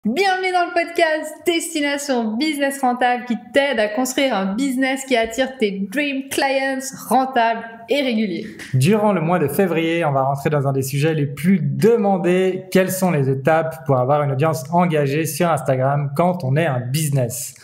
Bienvenue dans le podcast Destination Business Rentable qui t'aide à construire un business qui attire tes dream clients rentables et réguliers. Durant le mois de février, on va rentrer dans un des sujets les plus demandés. Quelles sont les étapes pour avoir une audience engagée sur Instagram quand on est un business ?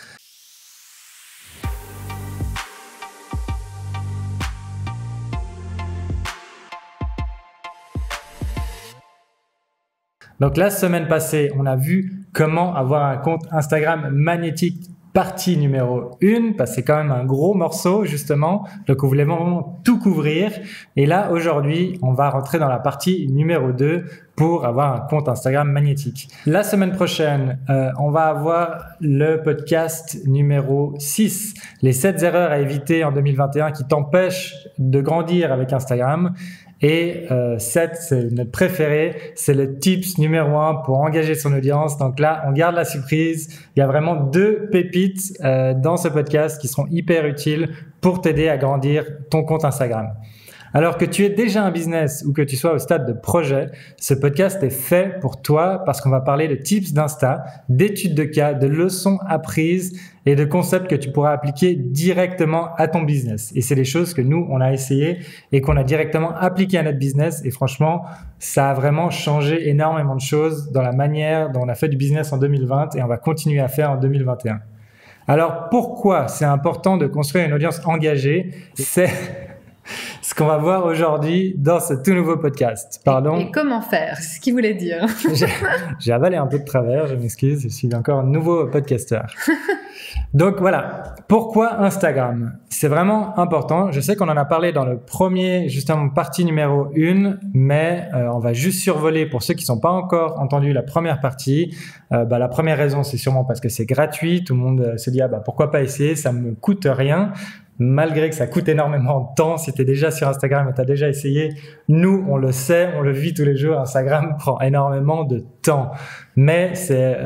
Donc la semaine passée, on a vu comment avoir un compte Instagram magnétique partie numéro 1, parce que c'est quand même un gros morceau justement, donc on voulait vraiment tout couvrir. Et là, aujourd'hui, on va rentrer dans la partie numéro 2 pour avoir un compte Instagram magnétique. La semaine prochaine, on va avoir le podcast numéro 6, les 7 erreurs à éviter en 2021 qui t'empêchent de grandir avec Instagram. Et 7, c'est notre préféré, c'est le tips numéro 1 pour engager son audience. Donc là, on garde la surprise. Il y a vraiment 2 pépites dans ce podcast qui seront hyper utiles pour t'aider à grandir ton compte Instagram. Alors que tu aies déjà un business ou que tu sois au stade de projet, ce podcast est fait pour toi parce qu'on va parler de tips d'Insta, d'études de cas, de leçons apprises et de concepts que tu pourras appliquer directement à ton business. Et c'est des choses que nous, on a essayé et qu'on a directement appliquées à notre business. Et franchement, ça a vraiment changé énormément de choses dans la manière dont on a fait du business en 2020 et on va continuer à faire en 2021. Alors, pourquoi c'est important de construire une audience engagée ? C'est ce qu'on va voir aujourd'hui dans ce tout nouveau podcast. Pardon. Et comment faire ? C'est ce qu'il voulait dire. J'ai avalé un peu de travers, je m'excuse, je suis encore un nouveau podcasteur. Donc voilà, pourquoi Instagram ? C'est vraiment important. Je sais qu'on en a parlé dans le premier, justement, partie numéro 1, mais on va juste survoler pour ceux qui ne sont pas encore entendus la première partie. La première raison, c'est sûrement parce que c'est gratuit. Tout le monde se dit pourquoi pas essayer, ça me coûte rien. Malgré que ça coûte énormément de temps, si tu es déjà sur Instagram et tu as déjà essayé, nous, on le sait, on le vit tous les jours, Instagram prend énormément de temps. Mais c'est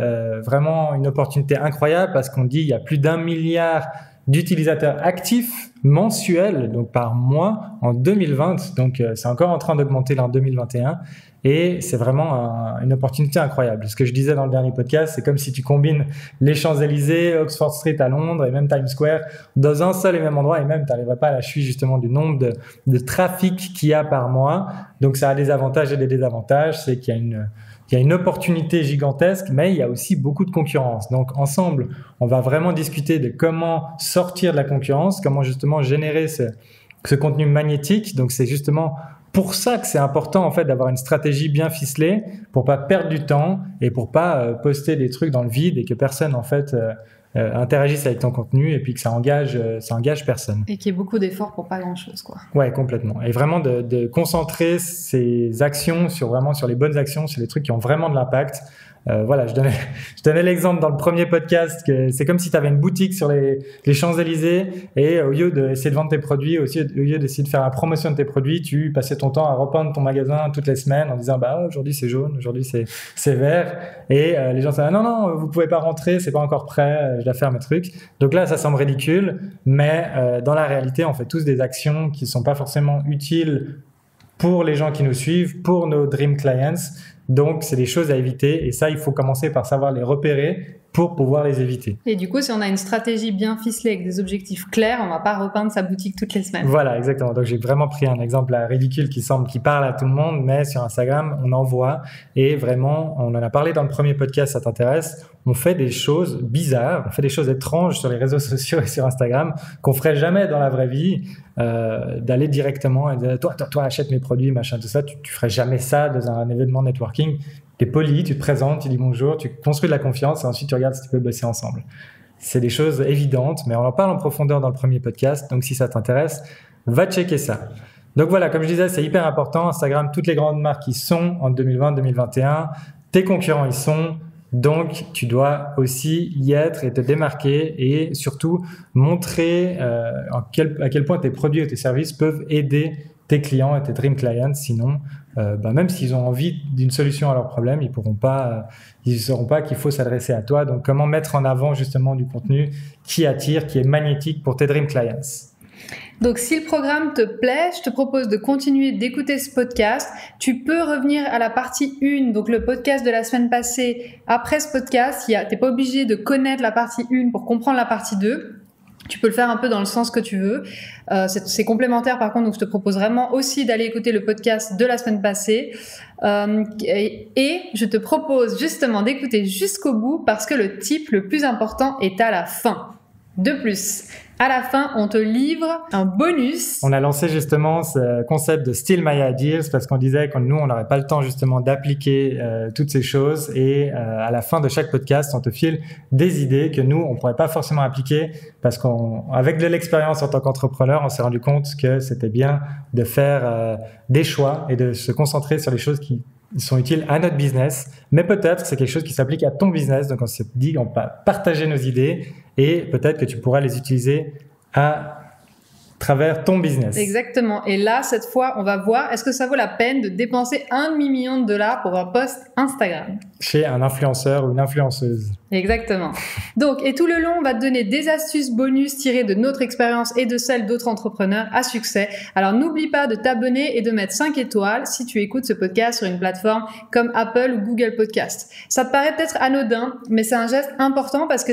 vraiment une opportunité incroyable parce qu'on dit il y a plus d'1 milliard d'utilisateurs actifs mensuels, donc par mois, en 2020. Donc, c'est encore en train d'augmenter là en 2021. Et c'est vraiment une opportunité incroyable. Ce que je disais dans le dernier podcast, c'est comme si tu combines les Champs-Élysées, Oxford Street à Londres et même Times Square dans un seul et même endroit et même tu n'arriverais pas à la cheville justement du nombre de trafic qu'il y a par mois. Donc ça a des avantages et des désavantages. C'est qu'il y a une opportunité gigantesque, mais il y a aussi beaucoup de concurrence. Donc ensemble, on va vraiment discuter de comment sortir de la concurrence, comment justement générer ce contenu magnétique. Donc c'est justement pour ça que c'est important en fait d'avoir une stratégie bien ficelée pour pas perdre du temps et pour pas poster des trucs dans le vide et que personne en fait interagisse avec ton contenu et puis que ça engage personne. Et qu'il y ait beaucoup d'efforts pour pas grand-chose, quoi. Ouais, complètement. Et vraiment de concentrer ses actions sur les bonnes actions, sur les trucs qui ont vraiment de l'impact. Je donnais l'exemple dans le premier podcast que c'est comme si tu avais une boutique sur les Champs-Élysées et au lieu d'essayer de vendre tes produits, au lieu d'essayer de faire la promotion de tes produits, tu passais ton temps à repeindre ton magasin toutes les semaines en disant aujourd'hui c'est jaune, aujourd'hui c'est vert et les gens disaient non, vous pouvez pas rentrer, c'est pas encore prêt, je dois faire mes trucs. Donc là ça semble ridicule, mais dans la réalité on fait tous des actions qui sont pas forcément utiles pour les gens qui nous suivent, pour nos dream clients. Donc, c'est des choses à éviter et ça, il faut commencer par savoir les repérer pour pouvoir les éviter. Et du coup, si on a une stratégie bien ficelée avec des objectifs clairs, on va pas repeindre sa boutique toutes les semaines. Voilà, exactement. Donc, j'ai vraiment pris un exemple ridicule qui parle à tout le monde, mais sur Instagram, on en voit et vraiment, on en a parlé dans le premier podcast, ça t'intéresse. On fait des choses bizarres, on fait des choses étranges sur les réseaux sociaux et sur Instagram qu'on ferait jamais dans la vraie vie, d'aller directement et dire toi achète mes produits, machin, tout ça. Tu ferais jamais ça dans un événement networking. Tu es poli, tu te présentes, tu dis bonjour, tu construis de la confiance et ensuite tu regardes si tu peux bosser ensemble. C'est des choses évidentes, mais on en parle en profondeur dans le premier podcast. Donc si ça t'intéresse, va checker ça. Donc voilà, comme je disais, c'est hyper important. Instagram, toutes les grandes marques y sont en 2020-2021. Tes concurrents y sont. Donc, tu dois aussi y être et te démarquer et surtout montrer à quel point tes produits et tes services peuvent aider tes clients et tes dream clients. Sinon, même s'ils ont envie d'une solution à leurs problèmes, ils ne sauront pas qu'il faut s'adresser à toi. Donc, comment mettre en avant justement du contenu qui attire, qui est magnétique pour tes dream clients. Donc, si le programme te plaît, je te propose de continuer d'écouter ce podcast. Tu peux revenir à la partie 1, donc le podcast de la semaine passée. Après ce podcast, t'es pas obligé de connaître la partie 1 pour comprendre la partie 2. Tu peux le faire un peu dans le sens que tu veux. C'est complémentaire par contre, donc je te propose vraiment aussi d'aller écouter le podcast de la semaine passée. Et je te propose justement d'écouter jusqu'au bout parce que le tip le plus important est à la fin. De plus, à la fin, on te livre un bonus. On a lancé justement ce concept de Steal My Ideas parce qu'on disait que nous, on n'aurait pas le temps justement d'appliquer toutes ces choses et à la fin de chaque podcast, on te file des idées que nous, on pourrait pas forcément appliquer parce qu'avec de l'expérience en tant qu'entrepreneur, on s'est rendu compte que c'était bien de faire des choix et de se concentrer sur les choses qui sont utiles à notre business, mais peut-être que c'est quelque chose qui s'applique à ton business. Donc, on s'est dit qu'on va partager nos idées et peut-être que tu pourras les utiliser à travers ton business. Exactement. Et là, cette fois, on va voir, est-ce que ça vaut la peine de dépenser $1 demi-million pour un post Instagram? Chez un influenceur ou une influenceuse. Exactement. Donc, et tout le long, on va te donner des astuces bonus tirées de notre expérience et de celles d'autres entrepreneurs à succès. Alors, n'oublie pas de t'abonner et de mettre 5 étoiles si tu écoutes ce podcast sur une plateforme comme Apple ou Google Podcast. Ça te paraît peut-être anodin, mais c'est un geste important parce que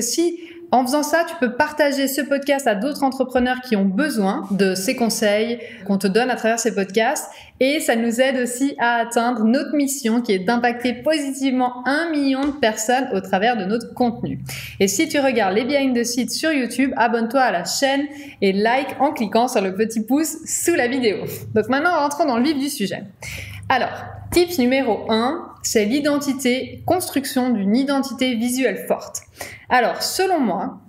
en faisant ça, tu peux partager ce podcast à d'autres entrepreneurs qui ont besoin de ces conseils qu'on te donne à travers ces podcasts. Et ça nous aide aussi à atteindre notre mission qui est d'impacter positivement 1 million de personnes au travers de notre contenu. Et si tu regardes les behind the scenes sur YouTube, abonne-toi à la chaîne et like en cliquant sur le petit pouce sous la vidéo. Donc maintenant, rentrons dans le vif du sujet. Alors, tips numéro 1, c'est construction d'une identité visuelle forte. Alors, selon moi,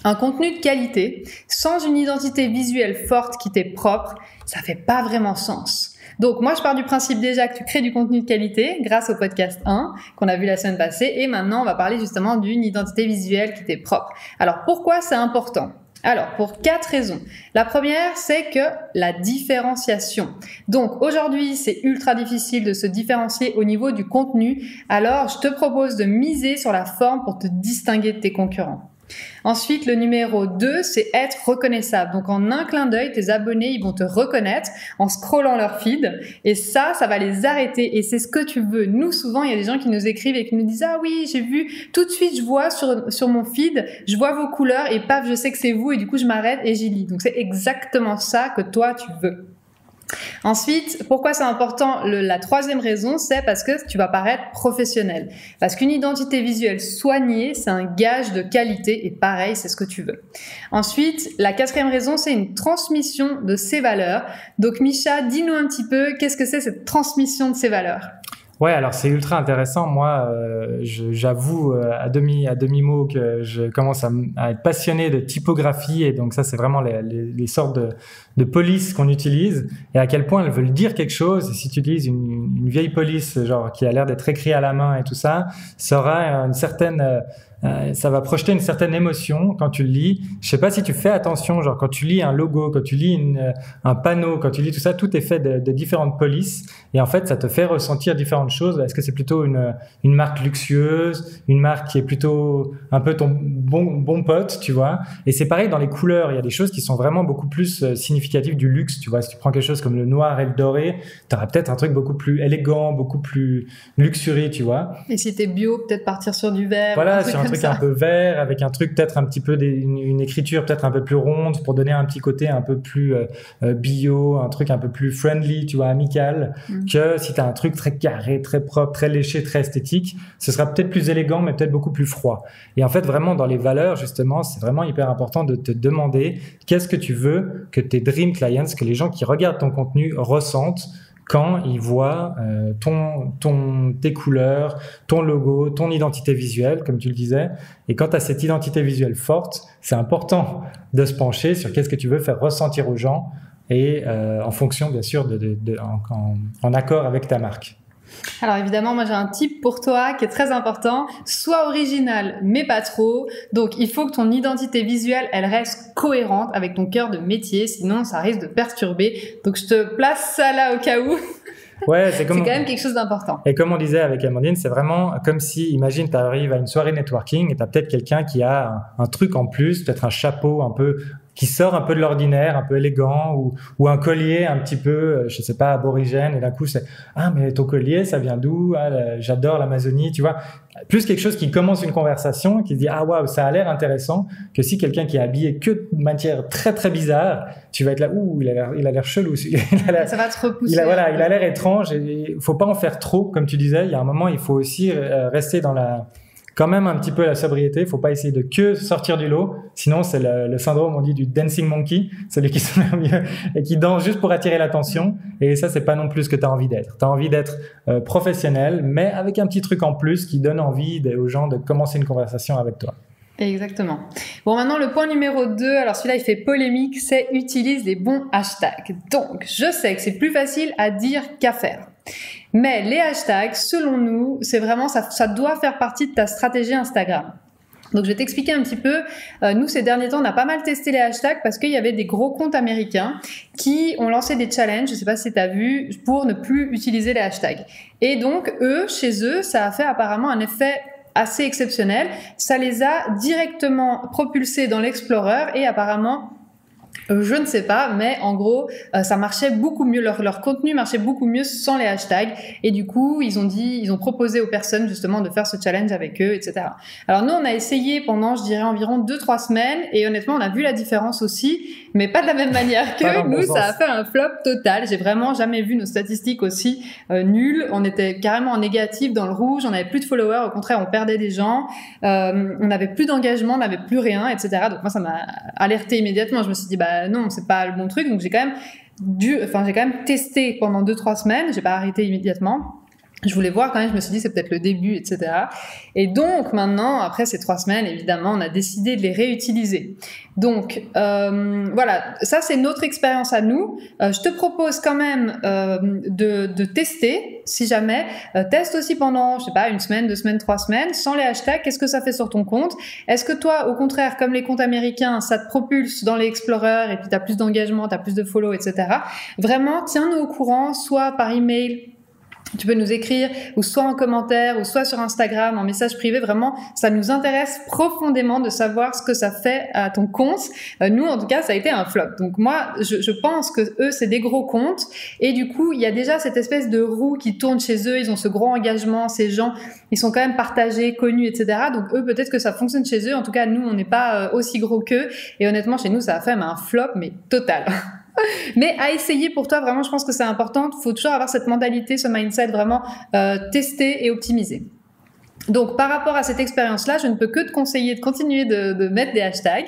un contenu de qualité, sans une identité visuelle forte qui t'est propre, ça fait pas vraiment sens. Donc, moi, je pars du principe déjà que tu crées du contenu de qualité grâce au podcast 1 qu'on a vu la semaine passée. Et maintenant, on va parler justement d'une identité visuelle qui t'est propre. Alors, pourquoi c'est important ? Alors, pour 4 raisons. La première, c'est que la différenciation. Donc, aujourd'hui, c'est ultra difficile de se différencier au niveau du contenu. Alors, je te propose de miser sur la forme pour te distinguer de tes concurrents. Ensuite, le numéro 2, c'est être reconnaissable. Donc, en un clin d'œil, tes abonnés, ils vont te reconnaître en scrollant leur feed. Et ça va les arrêter. Et c'est ce que tu veux. Nous, souvent, il y a des gens qui nous écrivent et qui nous disent « Ah oui, j'ai vu, tout de suite, je vois sur mon feed, je vois vos couleurs et paf, je sais que c'est vous. Et du coup, je m'arrête et j'y lis. » Donc, c'est exactement ça que toi, tu veux. Ensuite, pourquoi c'est important? La troisième raison, c'est parce que tu vas paraître professionnel. Parce qu'une identité visuelle soignée, c'est un gage de qualité et pareil, c'est ce que tu veux. Ensuite, la quatrième raison, c'est une transmission de ses valeurs. Donc, Misha, dis-nous un petit peu, qu'est-ce que c'est cette transmission de ses valeurs? Ouais, alors c'est ultra intéressant. Moi, j'avoue à demi-mot que je commence à être passionné de typographie et donc ça, c'est vraiment les sortes de polices qu'on utilise et à quel point elles veulent dire quelque chose. Et si tu utilises une vieille police genre qui a l'air d'être écrite à la main et tout ça, ça aura une certaine ça va projeter une certaine émotion quand tu le lis. Je sais pas si tu fais attention, genre quand tu lis un logo, quand tu lis un panneau, quand tu lis tout ça, tout est fait de différentes polices et en fait ça te fait ressentir différentes choses. Est-ce que c'est plutôt une marque luxueuse, une marque qui est plutôt un peu ton bon pote, tu vois? Et c'est pareil dans les couleurs, il y a des choses qui sont vraiment beaucoup plus significatives du luxe, tu vois? Si tu prends quelque chose comme le noir et le doré, t'auras peut-être un truc beaucoup plus élégant, beaucoup plus luxurieux, tu vois? Et si t'es bio, peut-être partir sur du vert. Voilà, sur un truc un peu vert, avec un truc peut-être un petit peu une écriture peut-être un peu plus ronde pour donner un petit côté un peu plus bio, un truc un peu plus friendly, tu vois, amical, que si tu as un truc très carré, très propre, très léché, très esthétique, ce sera peut-être plus élégant, mais peut-être beaucoup plus froid. Et en fait, vraiment, dans les valeurs, justement, c'est vraiment hyper important de te demander qu'est-ce que tu veux que tes dream clients, que les gens qui regardent ton contenu ressentent quand ils voient tes couleurs, ton logo, ton identité visuelle, comme tu le disais. Et quand tu as cette identité visuelle forte, c'est important de se pencher sur qu'est-ce que tu veux faire ressentir aux gens et en fonction, bien sûr, en accord avec ta marque. Alors évidemment, moi j'ai un tip pour toi qui est très important. Sois original, mais pas trop. Donc il faut que ton identité visuelle, elle reste cohérente avec ton cœur de métier, sinon ça risque de perturber. Donc je te place ça là au cas où. Ouais, c'est quand même quelque chose d'important. Et comme on disait avec Amandine, c'est vraiment comme si, imagine, tu arrives à une soirée networking et tu as peut-être quelqu'un qui a un truc en plus, peut-être un chapeau un peu qui sort un peu de l'ordinaire, un peu élégant, ou un collier un petit peu, je sais pas, aborigène, et d'un coup c'est « Ah, mais ton collier, ça vient d'où? Ah, j'adore l'Amazonie, tu vois ?» Plus quelque chose qui commence une conversation, qui se dit « Ah, waouh, ça a l'air intéressant », que si quelqu'un qui est habillé que de matière très très bizarre, tu vas être là « Ouh, il a l'air chelou. » Ça va te repousser. Il a l'air étrange, et il faut pas en faire trop, comme tu disais. Il y a un moment, il faut aussi rester dans quand même un petit peu la sobriété. Il faut pas essayer de que sortir du lot. Sinon, c'est le syndrome, on dit, du dancing monkey. Celui qui se met mieux et qui danse juste pour attirer l'attention. Et ça, c'est pas non plus ce que tu as envie d'être. Tu as envie d'être professionnel, mais avec un petit truc en plus qui donne envie aux gens de commencer une conversation avec toi. Exactement. Bon, maintenant, le point numéro 2, alors celui-là, il fait polémique, c'est utilise les bons hashtags. Donc, je sais que c'est plus facile à dire qu'à faire. Mais les hashtags, selon nous, c'est vraiment, ça doit faire partie de ta stratégie Instagram. Donc, je vais t'expliquer un petit peu. Nous, ces derniers temps, on a pas mal testé les hashtags parce qu'il y avait des gros comptes américains qui ont lancé des challenges, je sais pas si tu as vu, pour ne plus utiliser les hashtags. Et donc, chez eux, ça a fait apparemment un effet assez exceptionnel. Ça les a directement propulsés dans l'Explorer et apparemment, je ne sais pas, mais en gros, ça marchait beaucoup mieux, leur contenu marchait beaucoup mieux sans les hashtags. Et du coup, ils ont proposé aux personnes justement de faire ce challenge avec eux, etc. Alors nous, on a essayé pendant, je dirais, environ 2-3 semaines et honnêtement, on a vu la différence aussi, mais pas de la même manière que nous, ça a fait un flop total. J'ai vraiment jamais vu nos statistiques aussi nulles. On était carrément en négatif, dans le rouge, on n'avait plus de followers, au contraire, on perdait des gens, on n'avait plus d'engagement, on n'avait plus rien, etc. Donc moi, ça m'a alerté immédiatement. Je me suis dit, non, c'est pas le bon truc. Donc j'ai quand même testé pendant 2-3 semaines. J'ai pas arrêté immédiatement. Je voulais voir quand même, je me suis dit c'est peut-être le début, etc. Et donc maintenant, après ces 3 semaines, évidemment, on a décidé de les réutiliser. Donc voilà, ça c'est notre expérience à nous. Je te propose quand même de tester, si jamais. Teste aussi pendant, je sais pas, 1 semaine, 2 semaines, 3 semaines, sans les hashtags. Qu'est-ce que ça fait sur ton compte? Est-ce que toi, au contraire, comme les comptes américains, ça te propulse dans les Explorers et puis t'as plus d'engagement, t'as plus de follow, etc. Vraiment, tiens-nous au courant, soit par email. Tu peux nous écrire, ou soit en commentaire, ou soit sur Instagram, en message privé. Vraiment, ça nous intéresse profondément de savoir ce que ça fait à ton compte. Nous, en tout cas, ça a été un flop. Donc moi, je pense que eux, c'est des gros comptes. Et du coup, il y a déjà cette espèce de roue qui tourne chez eux. Ils ont ce gros engagement. Ces gens, ils sont quand même partagés, connus, etc. Donc eux, peut-être que ça fonctionne chez eux. En tout cas, nous, on n'est pas aussi gros qu'eux. Et honnêtement, chez nous, ça a fait un flop, mais total. Mais à essayer pour toi, vraiment, je pense que c'est important. Il faut toujours avoir cette mentalité, ce mindset, vraiment tester et optimiser. Donc, par rapport à cette expérience-là, je ne peux que te conseiller de continuer de mettre des hashtags.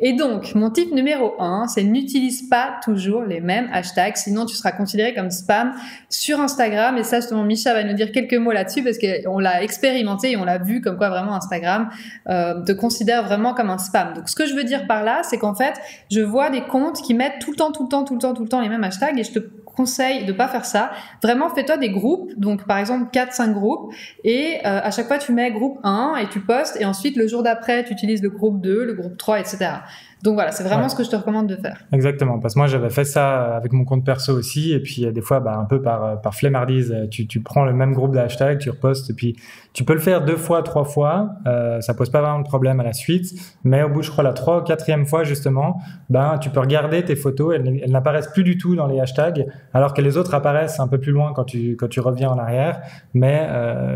Et donc, mon tip numéro 1, c'est n'utilise pas toujours les mêmes hashtags, sinon tu seras considéré comme spam sur Instagram. Et ça, justement, Micha va nous dire quelques mots là-dessus parce qu'on l'a expérimenté et on l'a vu comme quoi vraiment Instagram te considère vraiment comme un spam. Donc, ce que je veux dire par là, c'est qu'en fait, je vois des comptes qui mettent tout le temps les mêmes hashtags et je te conseille de pas faire ça. Vraiment, fais-toi des groupes. Donc, par exemple, 4-5 groupes et à chaque fois, tu mets groupe 1 et tu postes et ensuite, le jour d'après, tu utilises le groupe 2, le groupe 3, etc. Donc voilà, c'est vraiment ce que je te recommande de faire. Exactement, parce que moi j'avais fait ça avec mon compte perso aussi, et puis des fois, un peu par flemmardise, tu prends le même groupe de hashtags, tu repostes, et puis tu peux le faire 2 fois, 3 fois, ça pose pas vraiment de problème à la suite, mais au bout, je crois, la 3e ou 4e fois justement, tu peux regarder tes photos, elles n'apparaissent plus du tout dans les hashtags, alors que les autres apparaissent un peu plus loin quand tu reviens en arrière, mais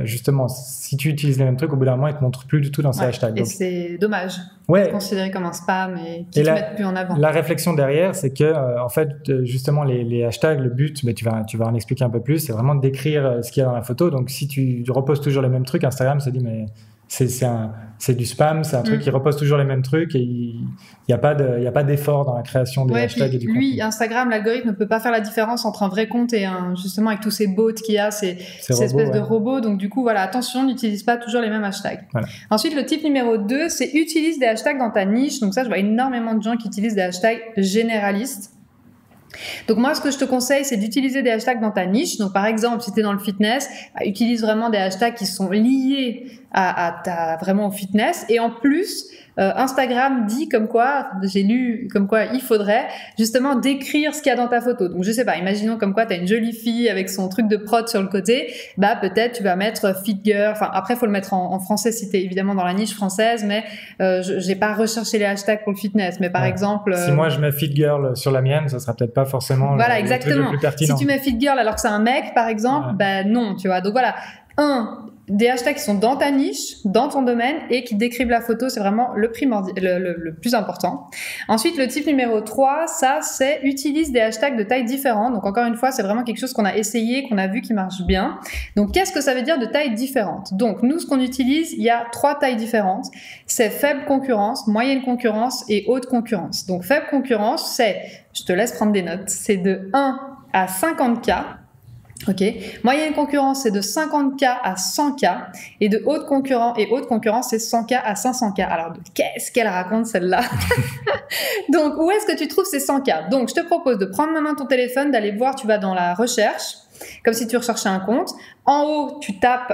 justement, si tu utilises les mêmes trucs, au bout d'un moment, ils te montrent plus du tout dans ces hashtags. Et donc, c'est dommage. Ouais. C'est considéré comme un spam et qui te mettent plus en avant. La réflexion derrière, c'est que en fait, justement, les hashtags, le but, mais tu vas en expliquer un peu plus, c'est vraiment de décrire ce qu'il y a dans la photo. Donc, si tu reposes toujours les mêmes trucs, Instagram se dit mais c'est du spam, c'est un truc qui repose toujours les mêmes trucs et il y a pas d'effort dans la création des hashtags et du contenu. Instagram, l'algorithme ne peut pas faire la différence entre un vrai compte et justement avec tous ces bots qu'il y a, ces espèces de robots. Donc du coup, voilà, attention, n'utilise pas toujours les mêmes hashtags. Voilà. Ensuite, le type numéro 2, c'est utilise des hashtags dans ta niche. Donc ça, je vois énormément de gens qui utilisent des hashtags généralistes. Donc moi, ce que je te conseille, c'est d'utiliser des hashtags dans ta niche. Donc par exemple, si tu es dans le fitness, utilise vraiment des hashtags qui sont liés vraiment au fitness. Et en plus, Instagram dit comme quoi, j'ai lu comme quoi il faudrait justement décrire ce qu'il y a dans ta photo. Donc je sais pas, imaginons comme quoi tu as une jolie fille avec son truc de prod sur le côté, bah peut-être tu vas mettre fit girl. Enfin après faut le mettre en français si tu es évidemment dans la niche française, mais j'ai pas recherché les hashtags pour le fitness, mais par exemple si moi je mets fit girl sur la mienne, ça sera peut-être pas forcément voilà, le truc le plus pertinent. Si tu mets fit girl alors que c'est un mec par exemple, bah non, tu vois. Donc voilà, des hashtags qui sont dans ta niche, dans ton domaine et qui décrivent la photo, c'est vraiment le plus important. Ensuite, le type numéro 3, ça c'est utilise des hashtags de tailles différentes. Donc encore une fois, c'est vraiment quelque chose qu'on a essayé, qu'on a vu qui marche bien. Donc qu'est-ce que ça veut dire de tailles différentes? Donc nous, ce qu'on utilise, il y a 3 tailles différentes. C'est faible concurrence, moyenne concurrence et haute concurrence. Donc faible concurrence, je te laisse prendre des notes, c'est de 1 à 50K. Ok. Moyenne concurrence, c'est de 50K à 100K. Et de haute concurrence, c'est 100K à 500K. Alors, qu'est-ce qu'elle raconte, celle-là? Donc, où est-ce que tu trouves ces 100K? Donc, je te propose de prendre maintenant ton téléphone, d'aller voir, tu vas dans la recherche, comme si tu recherchais un compte. En haut, tu tapes,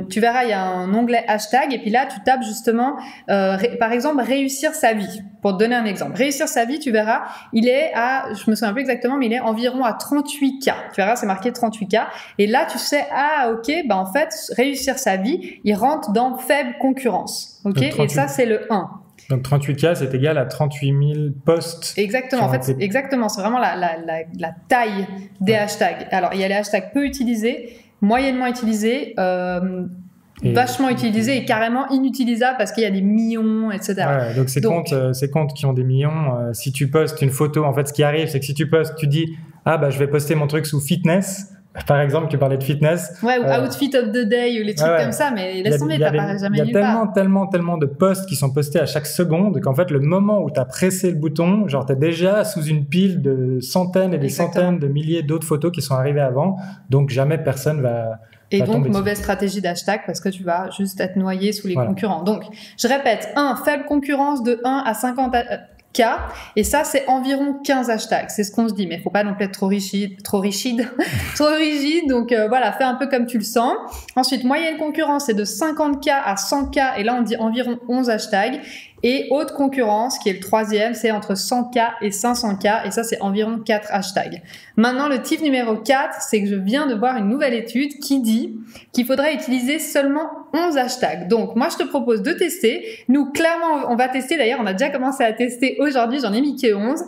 tu verras, il y a un onglet hashtag et puis là, tu tapes justement, par exemple, réussir sa vie. Pour te donner un exemple. Réussir sa vie, tu verras, il est je me souviens plus exactement, mais il est environ à 38K. Tu verras, c'est marqué 38K. Et là, tu sais, ok, bah en fait, réussir sa vie, il rentre dans faible concurrence. Ok. Et ça, c'est le 1. Donc 38K, c'est égal à 38 000 posts. Exactement. En fait, exactement. C'est vraiment la taille des hashtags. Alors, il y a les hashtags peu utilisés, moyennement utilisés, vachement utilisés et carrément inutilisables parce qu'il y a des millions, etc. Ouais, donc ces comptes qui ont des millions, si tu postes une photo, en fait, ce qui arrive, c'est que si tu postes, tu dis « Ah, bah, je vais poster mon truc sous fitness ». Par exemple, tu parlais de fitness. Ouais, ou outfit of the day ou les trucs comme ça, mais laisse tomber, t'apparaît jamais nulle part. Il y a tellement de posts qui sont postés à chaque seconde qu'en fait, le moment où t'as pressé le bouton, genre t'es déjà sous une pile de centaines et des centaines de milliers d'autres photos qui sont arrivées avant, donc jamais personne va... Et donc, mauvaise stratégie d'hashtag parce que tu vas juste être noyé sous les concurrents. Donc, je répète, faible concurrence de 1 à 50K. Et ça, c'est environ 15 hashtags. C'est ce qu'on se dit, mais il faut pas non plus être trop rigide. Donc, voilà, fais un peu comme tu le sens. Ensuite, moyenne concurrence, c'est de 50K à 100K. Et là, on dit environ 11 hashtags. Et haute concurrence, qui est le 3e, c'est entre 100K et 500K. Et ça, c'est environ 4 hashtags. Maintenant, le type numéro 4, c'est que je viens de voir une nouvelle étude qui dit qu'il faudrait utiliser seulement 11 hashtags. Donc, moi, je te propose de tester. Nous, clairement, on va tester. D'ailleurs, on a déjà commencé à tester aujourd'hui. J'en ai mis que 11.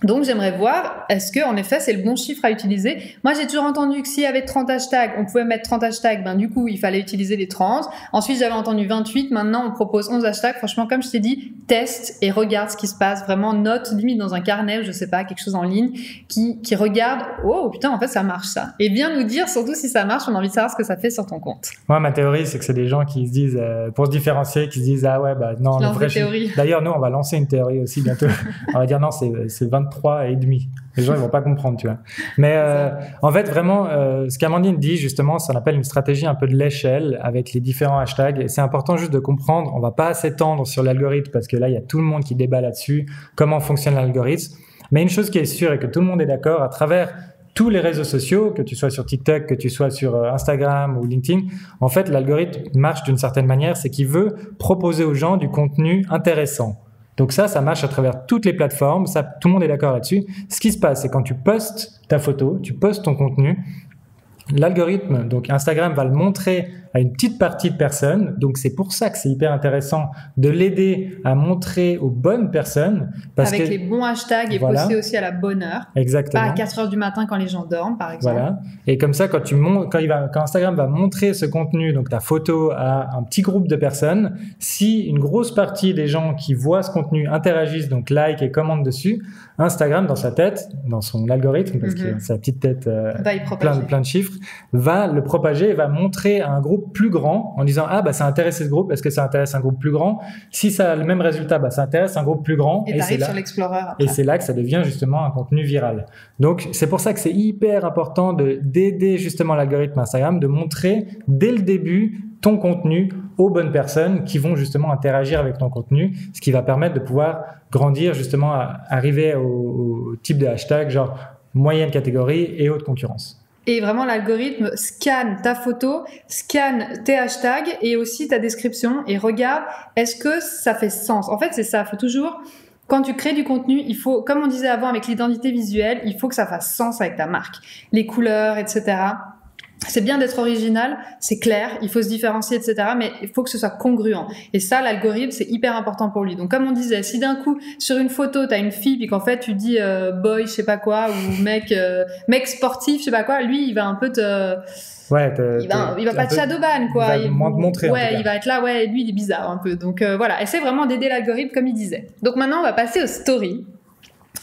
Donc, j'aimerais voir, est-ce que, en effet, c'est le bon chiffre à utiliser? Moi, j'ai toujours entendu que s'il y avait 30 hashtags, on pouvait mettre 30 hashtags, du coup, il fallait utiliser les 30. Ensuite, j'avais entendu 28. Maintenant, on propose 11 hashtags. Franchement, comme je t'ai dit, teste et regarde ce qui se passe. Vraiment, note, limite dans un carnet, ou je sais pas, quelque chose en ligne, qui regarde, oh, putain, en fait, ça marche, ça. Et bien nous dire, surtout si ça marche, on a envie de savoir ce que ça fait sur ton compte. Moi, ma théorie, c'est que c'est des gens qui se disent, pour se différencier, qui se disent, ah ouais, bah, non, le vrai théorie. D'ailleurs, nous, on va lancer une théorie aussi bientôt. On va dire, non, c'est 23 et demi. Les gens, ils vont pas comprendre, tu vois. Mais en fait, vraiment, ce qu'Amandine dit, justement, ça appelle une stratégie un peu de l'échelle avec les différents hashtags. Et c'est important juste de comprendre, on va pas s'étendre sur l'algorithme parce que là, il y a tout le monde qui débat là-dessus, comment fonctionne l'algorithme. Mais une chose qui est sûre et que tout le monde est d'accord, à travers tous les réseaux sociaux, que tu sois sur TikTok, que tu sois sur Instagram ou LinkedIn, en fait, l'algorithme marche d'une certaine manière, c'est qu'il veut proposer aux gens du contenu intéressant. Donc ça marche à travers toutes les plateformes, ça, tout le monde est d'accord là-dessus. Ce qui se passe, c'est quand tu postes ta photo, tu postes ton contenu, l'algorithme, donc Instagram va le montrer à une petite partie de personnes. Donc c'est pour ça que c'est hyper intéressant de l'aider à montrer aux bonnes personnes. Avec les bons hashtags et poster aussi à la bonne heure. Exactement. Pas à 4h du matin quand les gens dorment, par exemple. Voilà. Et comme ça, quand Instagram va montrer ce contenu, donc ta photo à un petit groupe de personnes, si une grosse partie des gens qui voient ce contenu interagissent, donc like et commentent dessus, Instagram, dans sa tête, dans son algorithme, parce qu'il a sa petite tête plein de chiffres, va le propager et va montrer à un groupe plus grand en disant ah bah ça intéresse ce groupe, est-ce que ça intéresse un groupe plus grand? Si ça a le même résultat, bah ça intéresse un groupe plus grand. Et t'arrives sur l'Explorer après. Et c'est là que ça devient justement un contenu viral. Donc c'est pour ça que c'est hyper important d'aider justement l'algorithme Instagram de montrer dès le début ton contenu aux bonnes personnes qui vont justement interagir avec ton contenu, ce qui va permettre de pouvoir grandir, justement, à arriver au type de hashtag, genre moyenne catégorie et haute concurrence. Et vraiment, l'algorithme scanne ta photo, scanne tes hashtags et aussi ta description et regarde, est-ce que ça fait sens? En fait, c'est ça, il faut toujours... Quand tu crées du contenu, il faut, comme on disait avant avec l'identité visuelle, il faut que ça fasse sens avec ta marque. Les couleurs, etc. C'est bien d'être original, c'est clair, il faut se différencier, etc. Mais il faut que ce soit congruent. Et ça, l'algorithme, c'est hyper important pour lui. Donc, comme on disait, si d'un coup, sur une photo, t'as une fille, puis qu'en fait, tu dis boy, je sais pas quoi, ou mec sportif, je sais pas quoi, lui, il va un peu te... Ouais, il va pas te shadowban, quoi. Il va moins te montrer. Ouais, il va être là, ouais, lui, il est bizarre un peu. Donc, voilà. Essaie vraiment d'aider l'algorithme, comme il disait. Donc, maintenant, on va passer aux stories.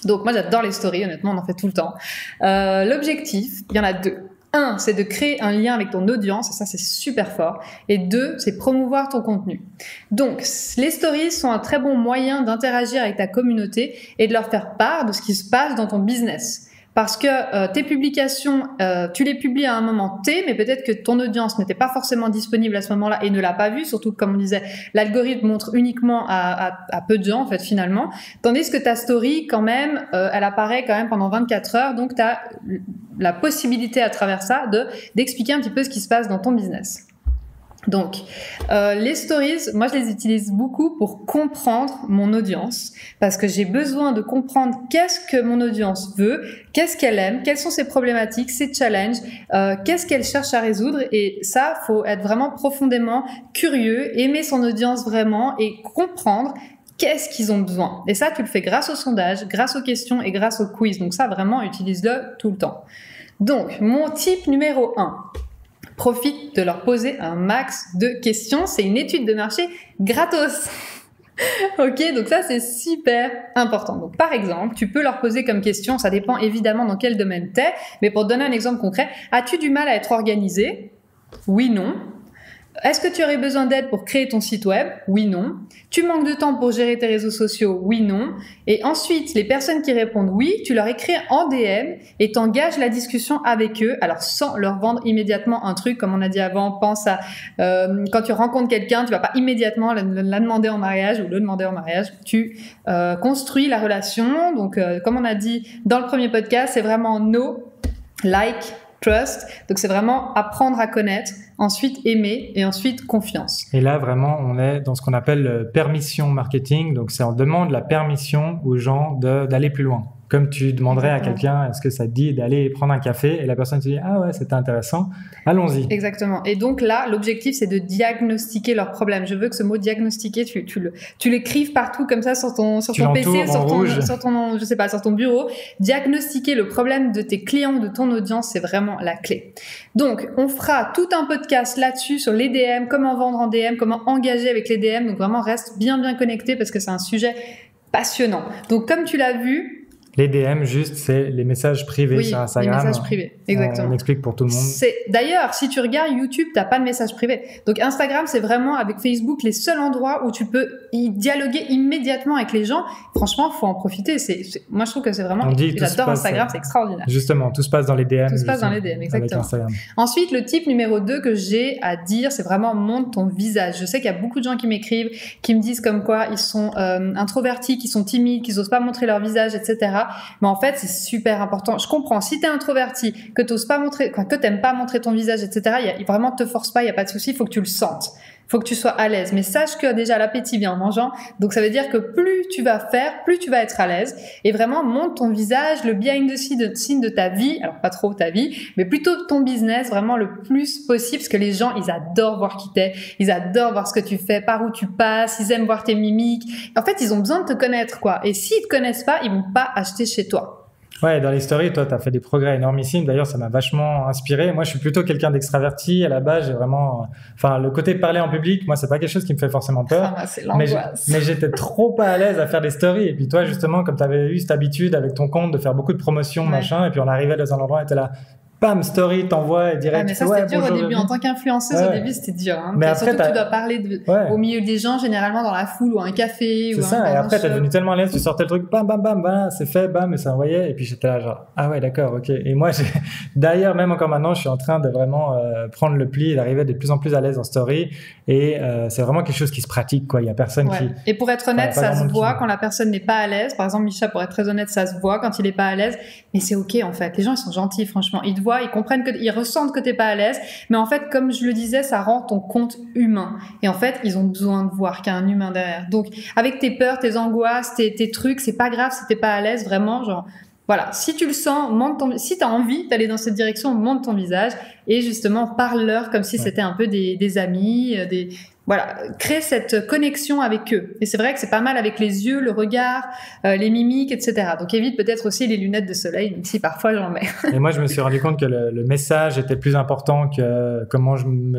Donc, moi, j'adore les stories, honnêtement, on en fait tout le temps. L'objectif, il y en a 2. 1, c'est de créer un lien avec ton audience, et ça c'est super fort. Et 2, c'est promouvoir ton contenu. Donc, les stories sont un très bon moyen d'interagir avec ta communauté et de leur faire part de ce qui se passe dans ton business. Parce que tes publications, tu les publies à un moment T, mais peut-être que ton audience n'était pas forcément disponible à ce moment-là et ne l'a pas vu, surtout que, comme on disait, l'algorithme montre uniquement à peu de gens, en fait, finalement. Tandis que ta story, quand même, elle apparaît quand même pendant 24 heures, donc tu as la possibilité à travers ça d'expliquer un petit peu ce qui se passe dans ton business. Donc, les stories, moi je les utilise beaucoup pour comprendre mon audience, parce que j'ai besoin de comprendre qu'est-ce que mon audience veut, qu'est-ce qu'elle aime, quelles sont ses problématiques, ses challenges, qu'est-ce qu'elle cherche à résoudre, et ça, faut être vraiment profondément curieux, aimer son audience vraiment et comprendre qu'est-ce qu'ils ont besoin. Et ça, tu le fais grâce au sondage, grâce aux questions et grâce au quiz. Donc ça, vraiment, utilise-le tout le temps. Donc, mon type numéro 1. Profite de leur poser un max de questions. C'est une étude de marché gratos. Ok, donc ça, c'est super important. Donc, par exemple, tu peux leur poser comme question, ça dépend évidemment dans quel domaine t'es, mais pour te donner un exemple concret, as-tu du mal à être organisé? Oui, non. Est-ce que tu aurais besoin d'aide pour créer ton site web? Oui, non. Tu manques de temps pour gérer tes réseaux sociaux? Oui, non. Et ensuite, les personnes qui répondent oui, tu leur écris en DM et t'engages la discussion avec eux, alors sans leur vendre immédiatement un truc, comme on a dit avant. Pense à quand tu rencontres quelqu'un, tu vas pas immédiatement la demander en mariage ou le demander en mariage. Tu construis la relation. Donc, comme on a dit dans le premier podcast, c'est vraiment know, like, trust. Donc, c'est vraiment apprendre à connaître, ensuite aimer et ensuite confiance. Et là, vraiment, on est dans ce qu'on appelle permission marketing. Donc, c'est on demande la permission aux gens d'aller plus loin. Comme tu demanderais à quelqu'un, est-ce que ça te dit d'aller prendre un café? Et la personne te dit, ah ouais, c'était intéressant, allons-y. Exactement. Et donc là, l'objectif, c'est de diagnostiquer leurs problèmes. Je veux que ce mot diagnostiquer, tu l'écrives partout comme ça sur ton PC, sur ton, je sais pas, sur ton bureau. Diagnostiquer le problème de tes clients, de ton audience, c'est vraiment la clé. Donc, on fera tout un podcast là-dessus sur les DM, comment vendre en DM, comment engager avec les DM. Donc vraiment, reste bien connecté parce que c'est un sujet passionnant. Donc, comme tu l'as vu, les DM, juste, c'est les messages privés sur Instagram. Les messages privés, exactement. On explique pour tout le monde. D'ailleurs, si tu regardes YouTube, t'as pas de messages privés. Donc Instagram, c'est vraiment avec Facebook les seuls endroits où tu peux y dialoguer immédiatement avec les gens. Franchement, faut en profiter. Moi, je trouve que c'est vraiment. J'adore Instagram, c'est extraordinaire. Justement, tout se passe dans les DM. Tout se passe dans les DM, exactement. Ensuite, le type numéro 2 que j'ai à dire, c'est vraiment montre ton visage. Je sais qu'il y a beaucoup de gens qui m'écrivent, qui me disent comme quoi ils sont introvertis, qui sont timides, qu'ils osent pas montrer leur visage, etc. Mais en fait, c'est super important. Je comprends. Si t'es introverti, que t'oses pas montrer, que t'aimes pas montrer ton visage, etc. Vraiment, te force pas. Il y a pas de souci. Il faut que tu le sentes. Il faut que tu sois à l'aise. Mais sache que déjà l'appétit vient en mangeant. Donc ça veut dire que plus tu vas faire, plus tu vas être à l'aise. Et vraiment, montre ton visage, le behind the scene de ta vie. Alors pas trop ta vie, mais plutôt ton business, vraiment le plus possible. Parce que les gens, ils adorent voir qui t'es. Ils adorent voir ce que tu fais, par où tu passes. Ils aiment voir tes mimiques. En fait, ils ont besoin de te connaître, quoi. Et s'ils te connaissent pas, ils vont pas acheter chez toi. Ouais, dans les stories, toi, tu as fait des progrès énormissimes. D'ailleurs, ça m'a vachement inspiré. Moi, je suis plutôt quelqu'un d'extraverti. À la base, j'ai vraiment... Enfin, le côté parler en public, moi, c'est pas quelque chose qui me fait forcément peur. Ah, c'est l'angoisse. Mais j'étais trop pas à l'aise à faire des stories. Et puis toi, justement, comme tu avais eu cette habitude avec ton compte de faire beaucoup de promotions, machin, et puis on arrivait dans un endroit et t'es là... bam, story, t'envoies et direct. Mais ça, c'était dur au début. En tant qu'influenceuse, au début, c'était dur. Hein. Mais après, surtout, tu dois parler au milieu des gens, généralement dans la foule ou à un café. C'est ça, et après, t'es devenu tellement à l'aise, tu sortais le truc, bam, bam, bam, voilà, c'est fait, bam, et ça envoyait. Et puis j'étais là, genre, ah ouais, d'accord, ok. Et moi, d'ailleurs, même encore maintenant, je suis en train de vraiment prendre le pli et d'arriver de plus en plus à l'aise en story. Et c'est vraiment quelque chose qui se pratique, quoi. Il y a personne qui. Et pour être honnête, ça se voit quand la personne n'est pas à l'aise. Par exemple, Misha, pour être très honnête, ça se voit quand il est pas à l'aise. Mais c'est ok, en fait. Les gens, ils sont gentils, franchement. Ils te voient, ils comprennent ils ressentent que t'es pas à l'aise. Mais en fait, comme je le disais, ça rend ton compte humain. Et en fait, ils ont besoin de voir qu'il y a un humain derrière. Donc, avec tes peurs, tes angoisses, tes trucs, c'est pas grave si t'es pas à l'aise, vraiment, genre. Voilà, si tu le sens, si tu as envie d'aller dans cette direction, monte ton visage et justement parle-leur comme si c'était un peu des amis, voilà, crée cette connexion avec eux. Et c'est vrai que c'est pas mal avec les yeux, le regard, les mimiques, etc. Donc évite peut-être aussi les lunettes de soleil, même si parfois j'en mets. Et moi, je me suis rendu compte que le message était plus important que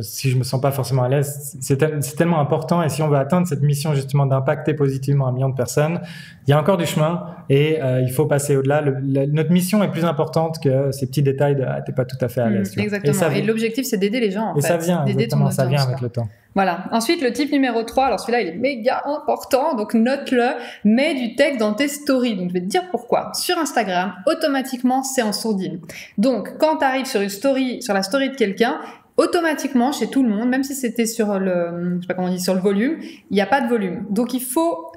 si je me sens pas forcément à l'aise. C'est tellement important. Et si on veut atteindre cette mission justement d'impacter positivement 1 million de personnes, il y a encore du chemin et il faut passer au-delà. Notre mission est plus importante que ces petits détails de t'es pas tout à fait à l'aise. Exactement. Et l'objectif, c'est d'aider les gens. En fait. Ça vient, exactement. Ça vient avec le temps. Voilà. Ensuite, le type numéro 3, alors celui-là, il est méga important, donc note-le, mets du texte dans tes stories. Donc, je vais te dire pourquoi. Sur Instagram, automatiquement, c'est en sourdine. Donc, quand tu arrives sur la story de quelqu'un, automatiquement, chez tout le monde, même si c'était sur je sais pas comment on dit, sur le volume, il n'y a pas de volume. Donc, il faut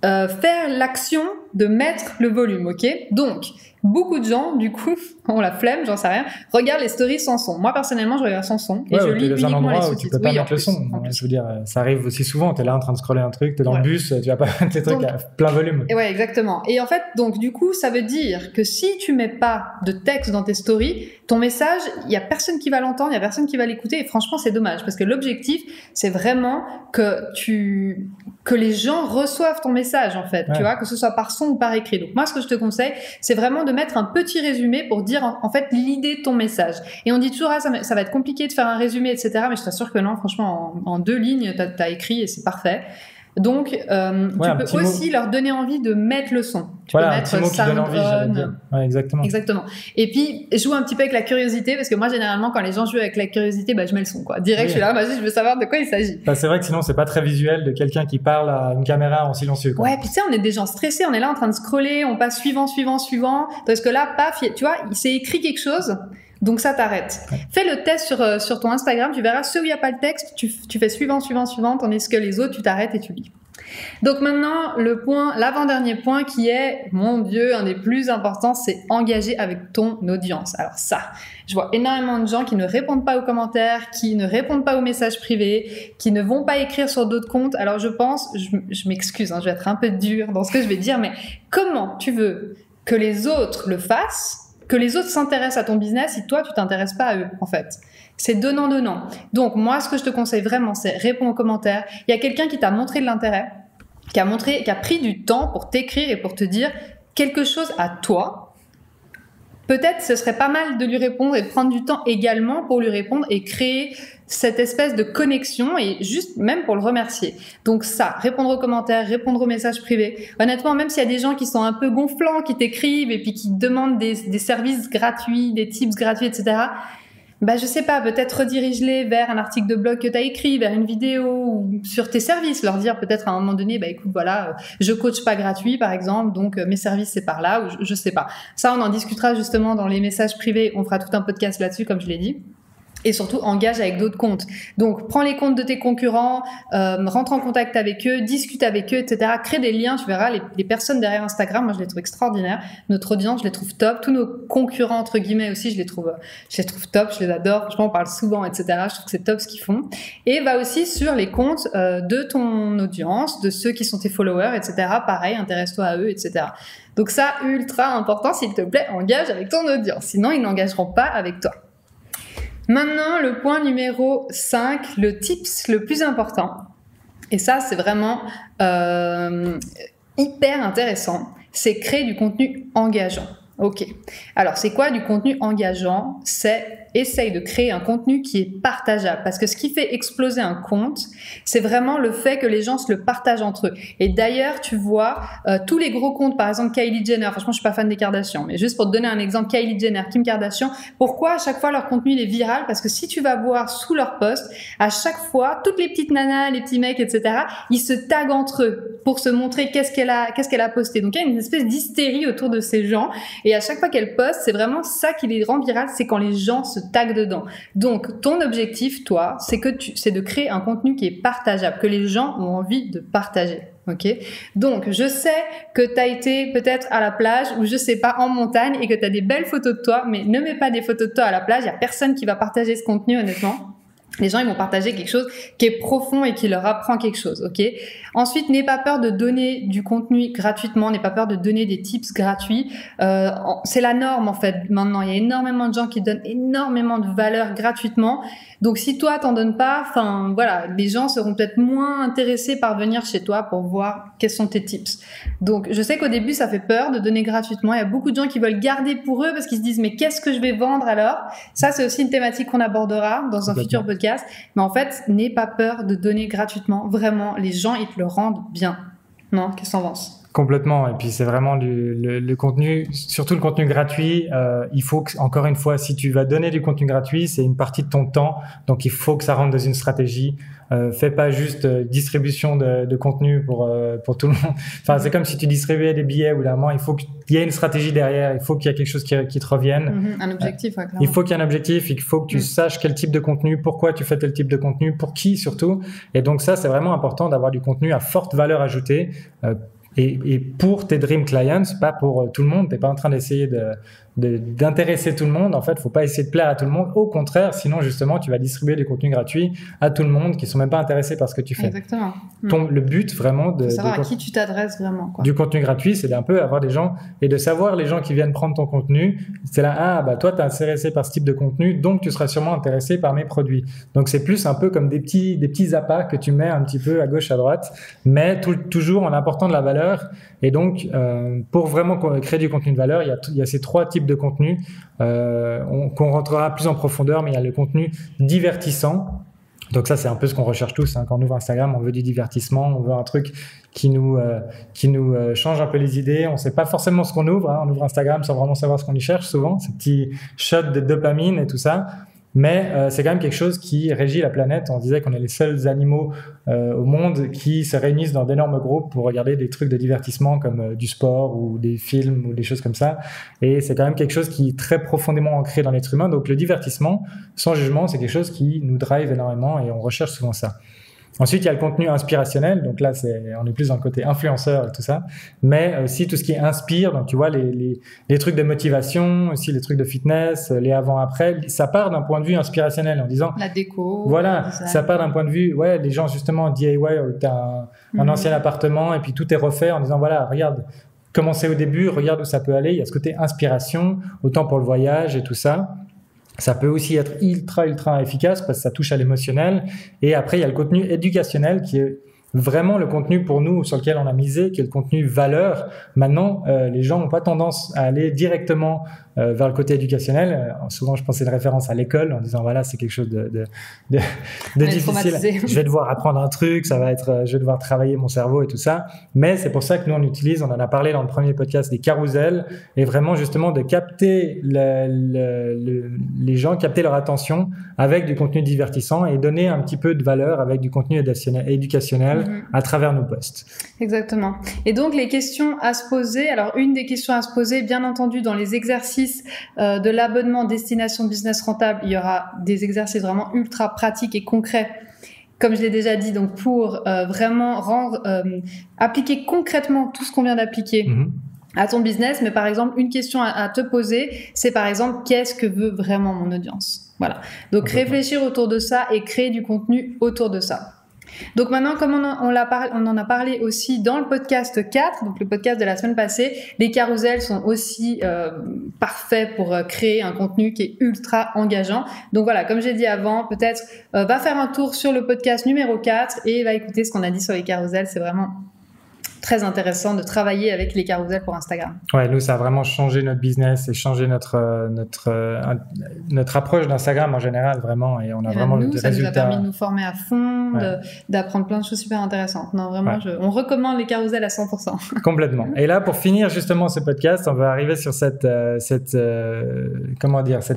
faire l'action de mettre le volume, ok? Donc, beaucoup de gens, du coup, ont la flemme, j'en sais rien, regardent les stories sans son. Moi, personnellement, je regarde sans son et je lis uniquement les sous-titres. Tu peux pas mettre le son. Je veux dire, ça arrive aussi souvent. T'es là en train de scroller un truc, t'es dans le bus, tu vas pas mettre les trucs à plein volume. Et ouais, exactement. Et en fait, donc, du coup, ça veut dire que si tu mets pas de texte dans tes stories, ton message, il y a personne qui va l'entendre, il y a personne qui va l'écouter. Et franchement, c'est dommage parce que l'objectif, c'est vraiment que les gens reçoivent ton message, en fait. Tu vois, que ce soit par son ou par écrit. Donc, moi, ce que je te conseille, c'est vraiment de mettre un petit résumé pour dire en fait l'idée de ton message. Et on dit toujours ça va être compliqué de faire un résumé, etc. Mais je t'assure que non, franchement, en 2 lignes, t'as écrit et c'est parfait. Donc, tu peux aussi leur donner envie de mettre le son. Tu peux mettre un petit mot qui donne envie, j'allais dire. Ouais, exactement. Exactement. Et puis, joue un petit peu avec la curiosité, parce que moi, généralement, quand les gens jouent avec la curiosité, je mets le son, quoi. Direct, je suis là, vas-y, je veux savoir de quoi il s'agit. C'est vrai que sinon, c'est pas très visuel de quelqu'un qui parle à une caméra en silencieux, quoi. Ouais, puis tu sais, on est des gens stressés, on est là en train de scroller, on passe suivant. Parce que là, paf, tu vois, il s'est écrit quelque chose. Donc ça t'arrête. Fais le test sur ton Instagram, tu verras ceux où il n'y a pas le texte, tu fais suivant, tandis que les autres, tu t'arrêtes et tu lis. Donc maintenant, l'avant-dernier point qui est, mon Dieu, un des plus importants, c'est engager avec ton audience. Alors ça, je vois énormément de gens qui ne répondent pas aux commentaires, qui ne répondent pas aux messages privés, qui ne vont pas écrire sur d'autres comptes. Alors je m'excuse, je vais être un peu dure dans ce que je vais dire, mais comment tu veux que les autres le fassent, que les autres s'intéressent à ton business si toi, tu t'intéresses pas à eux, en fait. C'est donnant. Donc, moi, ce que je te conseille vraiment, c'est répondre aux commentaires. Il y a quelqu'un qui t'a montré de l'intérêt, qui a pris du temps pour t'écrire et pour te dire quelque chose à toi. Peut-être ce serait pas mal de lui répondre et de prendre du temps également pour lui répondre et créer cette espèce de connexion et juste même pour le remercier. Donc ça, répondre aux commentaires, répondre aux messages privés. Honnêtement, même s'il y a des gens qui sont un peu gonflants, qui t'écrivent et puis qui demandent des services gratuits, des tips gratuits, etc., je sais pas, peut-être redirige-les vers un article de blog que tu as écrit, vers une vidéo ou sur tes services, leur dire peut-être à un moment donné, écoute, voilà, je coach pas gratuit, par exemple, donc mes services c'est par là, ou je sais pas. Ça, on en discutera justement dans les messages privés, on fera tout un podcast là-dessus, comme je l'ai dit. Et surtout, engage avec d'autres comptes. Donc, prends les comptes de tes concurrents, rentre en contact avec eux, discute avec eux, etc. Crée des liens, tu verras, les personnes derrière Instagram, moi, je les trouve extraordinaires. Notre audience, je les trouve top. Tous nos concurrents, entre guillemets, aussi, je les trouve top, je les adore. Franchement, on parle souvent, etc. Je trouve que c'est top ce qu'ils font. Et va aussi sur les comptes de ton audience, de ceux qui sont tes followers, etc. Pareil, intéresse-toi à eux, etc. Donc ça, ultra important, s'il te plaît, engage avec ton audience. Sinon, ils n'engageront pas avec toi. Maintenant, le point numéro 5, le tips le plus important. Et ça, c'est vraiment hyper intéressant. C'est créer du contenu engageant. Ok. Alors, c'est quoi du contenu engageant? Essaye de créer un contenu qui est partageable. Parce que ce qui fait exploser un compte, c'est vraiment le fait que les gens se le partagent entre eux. Et d'ailleurs, tu vois, tous les gros comptes, par exemple Kylie Jenner, franchement, je suis pas fan des Kardashians, mais juste pour te donner un exemple, Kylie Jenner, Kim Kardashian, pourquoi à chaque fois leur contenu il est viral? Parce que si tu vas voir sous leur post, à chaque fois, toutes les petites nanas, les petits mecs, etc., ils se taguent entre eux pour se montrer qu'est-ce qu'elle a posté. Donc, il y a une espèce d'hystérie autour de ces gens. Et à chaque fois qu'elle poste, c'est vraiment ça qui les rend virales, c'est quand les gens se taguent dedans. Donc, ton objectif, toi, c'est de créer un contenu qui est partageable, que les gens ont envie de partager. Ok. Donc, je sais que tu as été peut-être à la plage ou je sais pas, en montagne et que tu as des belles photos de toi, mais ne mets pas des photos de toi à la plage. Il y a personne qui va partager ce contenu, honnêtement. Les gens, ils vont partager quelque chose qui est profond et qui leur apprend quelque chose, ok? Ensuite, n'aie pas peur de donner du contenu gratuitement, n'aie pas peur de donner des tips gratuits. C'est la norme, en fait, maintenant. Il y a énormément de gens qui donnent énormément de valeur gratuitement. Donc, si toi, t'en donnes pas, enfin, voilà, les gens seront peut-être moins intéressés par venir chez toi pour voir quels sont tes tips. Donc, je sais qu'au début, ça fait peur de donner gratuitement. Il y a beaucoup de gens qui veulent garder pour eux parce qu'ils se disent, mais qu'est-ce que je vais vendre alors? Ça, c'est aussi une thématique qu'on abordera dans un futur podcast. Mais en fait, n'aie pas peur de donner gratuitement. Vraiment, les gens, ils te le rendent bien. Non? Qu'est-ce que t'en penses? Complètement. Et puis c'est vraiment le contenu, surtout le contenu gratuit. Il faut que, encore une fois, si tu vas donner du contenu gratuit, c'est une partie de ton temps. Donc il faut que ça rentre dans une stratégie. Fais pas juste distribution de contenu pour tout le monde. Enfin, c'est comme si tu distribuais des billets ou d'un moment, il faut qu'il y ait une stratégie derrière. Il faut qu'il y ait quelque chose qui te revienne. Un objectif, ouais, clairement. Il faut qu'il y ait un objectif. Il faut que tu saches quel type de contenu, pourquoi tu fais tel type de contenu, pour qui surtout. Et donc ça, c'est vraiment important d'avoir du contenu à forte valeur ajoutée. Et pour tes dream clients, pas pour tout le monde. T'es pas en train d'essayer d'intéresser tout le monde. En fait, faut pas essayer de plaire à tout le monde. Au contraire, sinon justement, tu vas distribuer des contenus gratuits à tout le monde qui sont même pas intéressés par ce que tu fais. Exactement. Le but vraiment de savoir à qui tu t'adresses vraiment, quoi. Du contenu gratuit, c'est d'un peu avoir des gens et de savoir les gens qui viennent prendre ton contenu. C'est là, toi, t'es intéressé par ce type de contenu, donc tu seras sûrement intéressé par mes produits. Donc c'est plus un peu comme des petits appâts que tu mets un petit peu à gauche, à droite, mais toujours en apportant de la valeur. Et donc, pour vraiment créer du contenu de valeur, il y a ces 3 types de contenu qu'on rentrera plus en profondeur, mais il y a le contenu divertissant. Donc ça, c'est un peu ce qu'on recherche tous, hein. Quand on ouvre Instagram, on veut du divertissement, on veut un truc qui nous change un peu les idées. On sait pas forcément ce qu'on ouvre, hein. On ouvre Instagram sans vraiment savoir ce qu'on y cherche souvent, ces petits shots de dopamine et tout ça. Mais c'est quand même quelque chose qui régit la planète. On disait qu'on est les seuls animaux au monde qui se réunissent dans d'énormes groupes pour regarder des trucs de divertissement comme du sport ou des films ou des choses comme ça. Et c'est quand même quelque chose qui est très profondément ancré dans l'être humain. Donc le divertissement, sans jugement, c'est quelque chose qui nous drive énormément et on recherche souvent ça. Ensuite, il y a le contenu inspirationnel. Donc là, on est plus dans le côté influenceur et tout ça. Mais aussi tout ce qui inspire. Donc tu vois, les trucs de motivation, aussi les trucs de fitness, les avant-après. Ça part d'un point de vue inspirationnel en disant... La déco. Voilà, ça part d'un point de vue... Ouais, les gens justement DIY, tu as un ancien appartement et puis tout est refait en disant, voilà, regarde, commencez au début, regarde où ça peut aller. Il y a ce côté inspiration, autant pour le voyage et tout ça. Ça peut aussi être ultra efficace parce que ça touche à l'émotionnel. Et après, il y a le contenu éducationnel qui est vraiment le contenu pour nous sur lequel on a misé, qui est le contenu valeur. Maintenant, les gens n'ont pas tendance à aller directement vers le côté éducationnel. Souvent, je pensais une référence à l'école en disant voilà, c'est quelque chose de difficile. Je vais devoir apprendre un truc, je vais devoir travailler mon cerveau et tout ça. Mais c'est pour ça que nous on en a parlé dans le premier podcast, des carousels, et vraiment justement de capter les gens, capter leur attention avec du contenu divertissant et donner un petit peu de valeur avec du contenu éducationnel à travers nos posts. Exactement. Et donc les questions à se poser. Alors une des questions à se poser, bien entendu, dans les exercices de l'abonnement Destination Business Rentable, il y aura des exercices vraiment ultra pratiques et concrets, comme je l'ai déjà dit, donc pour vraiment appliquer concrètement tout ce qu'on vient d'appliquer à ton business. Mais par exemple, une question à te poser, c'est par exemple, qu'est-ce que veut vraiment mon audience? Voilà. Donc réfléchir autour de ça et créer du contenu autour de ça. Donc maintenant, comme on en a parlé aussi dans le podcast 4, donc le podcast de la semaine passée, les carousels sont aussi parfaits pour créer un contenu qui est ultra engageant. Donc voilà, comme j'ai dit avant, peut-être va faire un tour sur le podcast numéro 4 et va écouter ce qu'on a dit sur les carousels. C'est vraiment très intéressant de travailler avec les carousels pour Instagram. Ouais, nous, ça a vraiment changé notre business et changé notre approche d'Instagram en général, vraiment. Et on a vraiment nous, des ça résultats. nous a permis de nous former à fond, d'apprendre plein de choses super intéressantes. Non, vraiment, on recommande les carousels à 100%. Complètement. Et là, pour finir justement ce podcast, on va arriver sur cette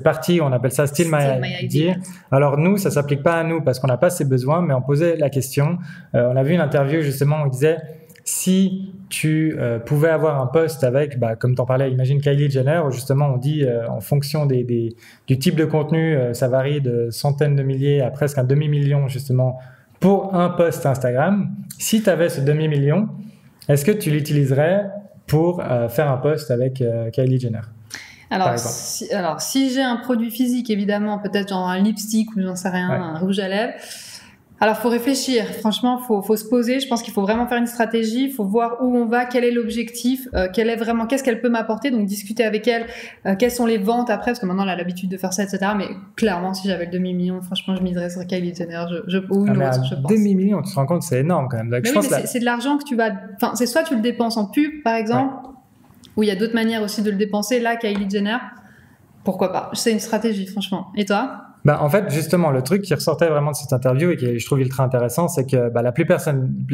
partie où on appelle ça Still My Idea. Alors nous, ça s'applique pas à nous parce qu'on n'a pas ces besoins, mais on posait la question. On a vu une interview justement où il disait si tu pouvais avoir un post avec, comme t'en parlais, imagine Kylie Jenner, où justement on dit en fonction du type de contenu, ça varie de centaines de milliers à presque un demi-million justement pour un post Instagram. Si tu avais ce demi-million, est-ce que tu l'utiliserais pour faire un post avec Kylie Jenner? Alors, si j'ai un produit physique, évidemment, peut-être genre un lipstick ou j'en sais rien, un rouge à lèvres. Alors, faut réfléchir. Franchement, faut se poser. Je pense qu'il faut vraiment faire une stratégie. Il faut voir où on va, quel est l'objectif, qu'est-ce qu'elle peut m'apporter. Donc, discuter avec elle, quelles sont les ventes après, parce que maintenant, elle a l'habitude de faire ça, etc. Mais clairement, si j'avais le demi-million, franchement, je miserais sur Kylie Jenner ou une autre, je pense. Demi-million, tu te rends compte, c'est énorme quand même. Donc, c'est de l'argent que tu vas... Enfin, c'est soit tu le dépenses en pub, par exemple, ou il y a d'autres manières aussi de le dépenser. Là, Kylie Jenner, pourquoi pas? C'est une stratégie, franchement. Et toi? En fait, justement, le truc qui ressortait vraiment de cette interview et qui je trouve ultra intéressant, c'est que la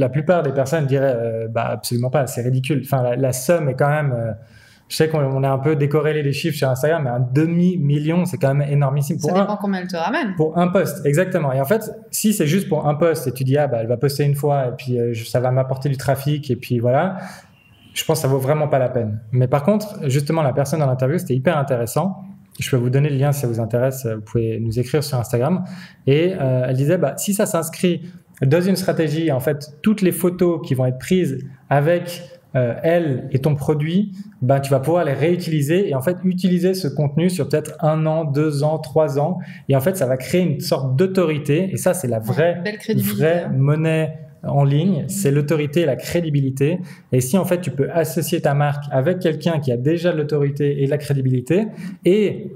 plupart des personnes diraient absolument pas, c'est ridicule. Enfin, la somme est quand même... je sais qu'on a un peu décorrélé les chiffres sur Instagram, mais un demi-million, c'est quand même énormissime. Ça dépend combien elle te ramène. Pour un post, exactement. Et en fait, si c'est juste pour un post et tu dis, elle va poster une fois et puis ça va m'apporter du trafic et puis voilà, je pense que ça vaut vraiment pas la peine. Mais par contre, justement, la personne dans l'interview, c'était hyper intéressant. Je peux vous donner le lien si ça vous intéresse. Vous pouvez nous écrire sur Instagram. Et elle disait, si ça s'inscrit dans une stratégie, en fait, toutes les photos qui vont être prises avec elle et ton produit, tu vas pouvoir les réutiliser et en fait utiliser ce contenu sur peut-être 1 an, 2 ans, 3 ans. Et en fait, ça va créer une sorte d'autorité. Et ça, c'est la vraie monnaie en ligne, c'est l'autorité et la crédibilité. Et si en fait tu peux associer ta marque avec quelqu'un qui a déjà de l'autorité et de la crédibilité, et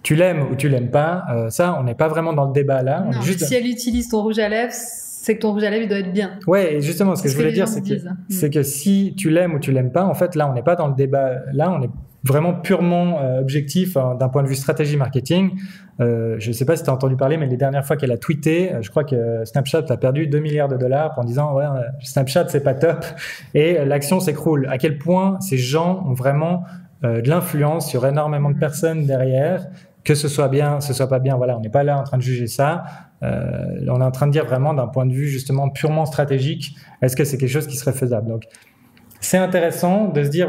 tu l'aimes ou tu l'aimes pas, ça on n'est pas vraiment dans le débat là. Non, si elle utilise ton rouge à lèvres, c'est que ton rouge à lèvres il doit être bien. Ouais, et justement ce que je voulais dire, c'est que si tu l'aimes ou tu l'aimes pas, en fait là on n'est pas dans le débat, là on est vraiment purement objectif d'un point de vue stratégie marketing. Je ne sais pas si tu as entendu parler, mais les dernières fois qu'elle a tweeté, je crois que Snapchat a perdu $2 milliards en disant Snapchat c'est pas top et l'action s'écroule. À quel point ces gens ont vraiment de l'influence sur énormément de personnes derrière, que ce soit bien, ce soit pas bien. Voilà, on n'est pas là en train de juger ça. On est en train de dire vraiment d'un point de vue justement purement stratégique, est-ce que c'est quelque chose qui serait faisable? Donc c'est intéressant de se dire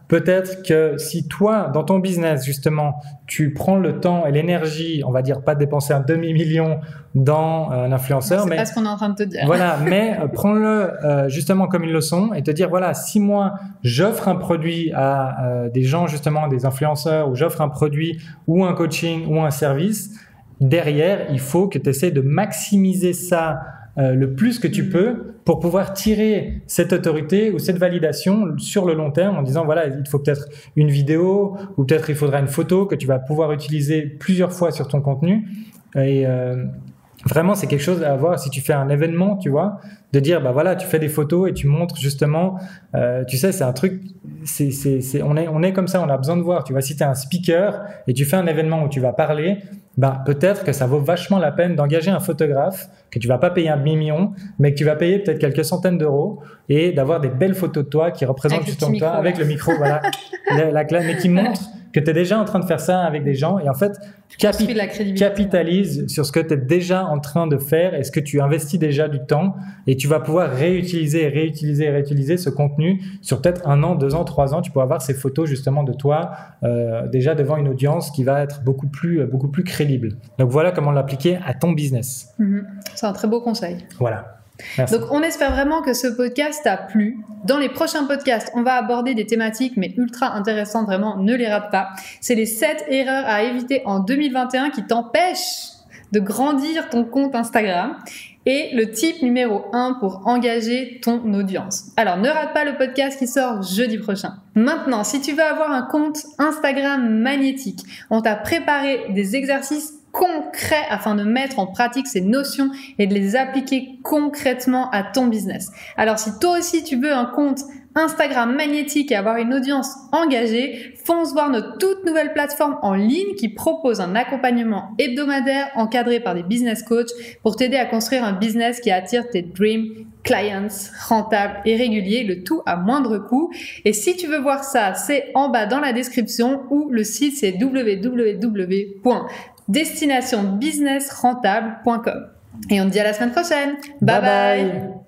peut-être que si toi, dans ton business, justement, tu prends le temps et l'énergie, on va dire pas dépenser un demi-million dans un influenceur, c'est pas ce qu'on est en train de te dire. Voilà, mais prends-le justement comme une leçon et te dire, si moi, j'offre un produit à des gens, justement, des influenceurs, ou j'offre un produit ou un coaching ou un service, derrière, il faut que tu essaies de maximiser ça le plus que tu peux pour pouvoir tirer cette autorité ou cette validation sur le long terme en disant il faut peut-être une vidéo ou peut-être il faudra une photo que tu vas pouvoir utiliser plusieurs fois sur ton contenu et vraiment c'est quelque chose à avoir si tu fais un événement, tu vois, de dire tu fais des photos et tu montres justement tu sais, c'est un truc on est comme ça, on a besoin de voir, tu vois, si tu es un speaker et tu fais un événement où tu vas parler, peut-être que ça vaut vachement la peine d'engager un photographe que tu vas pas payer un demi-million, mais que tu vas payer peut-être quelques centaines d'euros et d'avoir des belles photos de toi qui représentent justement toi avec le micro, mais qui montrent que tu es déjà en train de faire ça avec des gens et en fait capitalise sur ce que tu es déjà en train de faire et ce que tu investis déjà du temps et tu vas pouvoir réutiliser ce contenu sur peut-être 1 an, 2 ans, 3 ans. Tu peux avoir ces photos justement de toi déjà devant une audience qui va être beaucoup plus crédible. Donc voilà comment l'appliquer à ton business. C'est un très beau conseil. Voilà. Merci. Donc on espère vraiment que ce podcast t'a plu. Dans les prochains podcasts, on va aborder des thématiques mais ultra intéressantes, vraiment ne les rate pas. C'est les 7 erreurs à éviter en 2021 qui t'empêchent de grandir ton compte Instagram et le tip numéro 1 pour engager ton audience. Alors ne rate pas le podcast qui sort jeudi prochain. Maintenant, si tu veux avoir un compte Instagram magnétique, on t'a préparé des exercices concret afin de mettre en pratique ces notions et de les appliquer concrètement à ton business. Alors si toi aussi tu veux un compte Instagram magnétique et avoir une audience engagée, fonce voir notre toute nouvelle plateforme en ligne qui propose un accompagnement hebdomadaire encadré par des business coachs pour t'aider à construire un business qui attire tes dream clients rentables et réguliers, le tout à moindre coût. Et si tu veux voir ça, c'est en bas dans la description ou le site c'est www.destinationbusinessrentable.com. Et on te dit à la semaine prochaine. Bye bye.